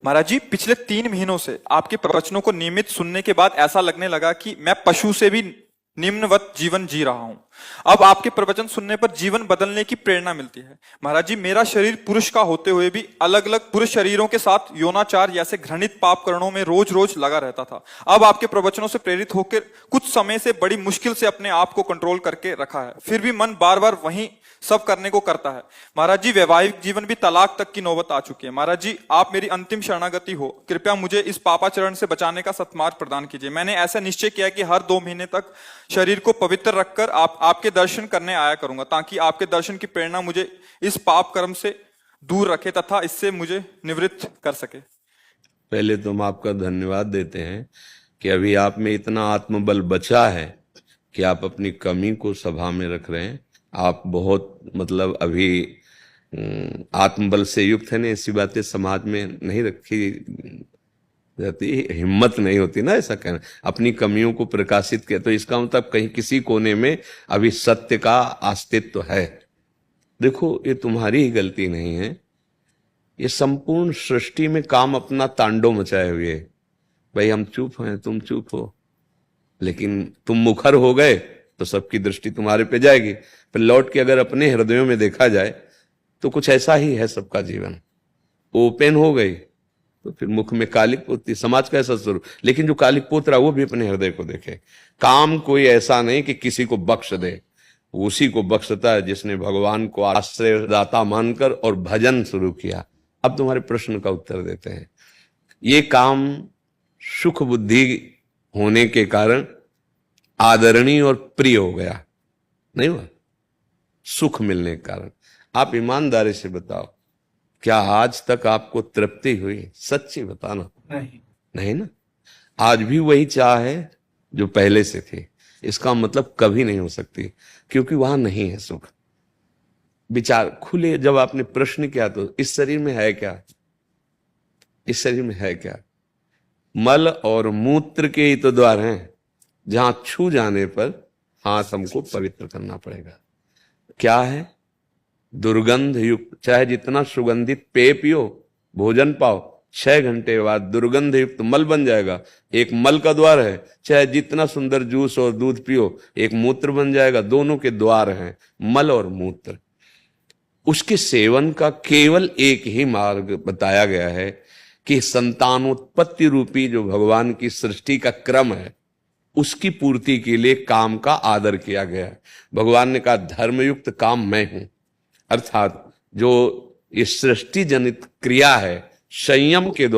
महाराज जी, पिछले 3 महीनों से आपके प्रवचनों को नियमित सुनने के बाद ऐसा लगने लगा कि मैं पशु से भी निम्नवत जीवन जी रहा हूं। अब आपके प्रवचन सुनने पर जीवन बदलने की प्रेरणा मिलती है। महाराज जी, मेरा शरीर पुरुष का होते हुए भी अलग अलग पुरुष शरीरों के साथ यौनाचार जैसे घृणित पाप कर्णों में रोज रोज लगा रहता था। अब आपके प्रवचनों से प्रेरित होकर कुछ समय से बड़ी मुश्किल से अपने आप को कंट्रोल करके रखा है, फिर भी मन बार बार वही सब करने को करता है। महाराज जी, वैवाहिक जीवन भी तलाक तक की नौबत आ चुकी है। महाराज जी, आप मेरी अंतिम शरणागति हो, कृपया मुझे इस पापाचरण से बचाने का सत्मार्ग प्रदान कीजिए। मैंने ऐसा निश्चय किया कि हर 2 महीने तक शरीर को पवित्र रखकर आपके दर्शन करने आया करूंगा, ताकि आपके दर्शन की प्रेरणा मुझे इस पाप कर्म से दूर रखे तथा इससे मुझे निवृत्त कर सके। पहले तो हम आपका धन्यवाद देते हैं कि अभी आप में इतना आत्मबल बचा है कि आप अपनी कमी को सभा में रख रहे हैं। आप बहुत मतलब अभी आत्मबल से युक्त है। नहीं, ऐसी बातें समाज में नहीं रखी जाती, हिम्मत नहीं होती ना ऐसा कहना, अपनी कमियों को प्रकाशित किया। तो इसका मतलब कहीं किसी कोने में अभी सत्य का अस्तित्व है। देखो, ये तुम्हारी ही गलती नहीं है, ये संपूर्ण सृष्टि में काम अपना तांडव मचाए हुए। भाई हम चुप हैं, तुम चुप हो, लेकिन तुम मुखर हो गए तो सबकी दृष्टि तुम्हारे पे जाएगी। फिर लौट के अगर अपने हृदयों में देखा जाए तो कुछ ऐसा ही है सबका जीवन। ओपन हो गई तो फिर मुख में कालिक पोतती, समाज का ऐसा स्वरूप। लेकिन जो कालिक पोत रहा वो भी अपने हृदय को देखे। काम कोई ऐसा नहीं कि किसी को बख्श दे, उसी को बख्शता है जिसने भगवान को आश्रयदाता मानकर और भजन शुरू किया। अब तुम्हारे प्रश्न का उत्तर देते हैं। ये काम सुख बुद्धि होने के कारण आदरणीय और प्रिय हो गया, नहीं हुआ? सुख मिलने के कारण। आप ईमानदारी से बताओ, क्या आज तक आपको तृप्ति हुई? सच्ची बताना। नहीं ना? आज भी वही चाह है जो पहले से थी। इसका मतलब कभी नहीं हो सकती, क्योंकि वहां नहीं है सुख। विचार खुले, जब आपने प्रश्न किया तो इस शरीर में है क्या? इस शरीर में है क्या? मल और मूत्र के ही तो द्वार हैं, जहां छू जाने पर हाथ हमको पवित्र करना पड़ेगा। क्या है? दुर्गंध युक्त, चाहे जितना सुगंधित पेय पियो, भोजन पाओ, 6 घंटे बाद दुर्गंध युक्त मल बन जाएगा। एक मल का द्वार है। चाहे जितना सुंदर जूस और दूध पियो, एक मूत्र बन जाएगा। दोनों के द्वार हैं, मल और मूत्र। उसके सेवन का केवल एक ही मार्ग बताया गया है कि संतानोत्पत्ति रूपी जो भगवान की सृष्टि का क्रम है, उसकी पूर्ति के लिए काम का आदर किया गया है। भगवान ने कहा धर्मयुक्त काम मैं हूं, अर्थात जो ये सृष्टि जनित क्रिया है, संयम के द्वारा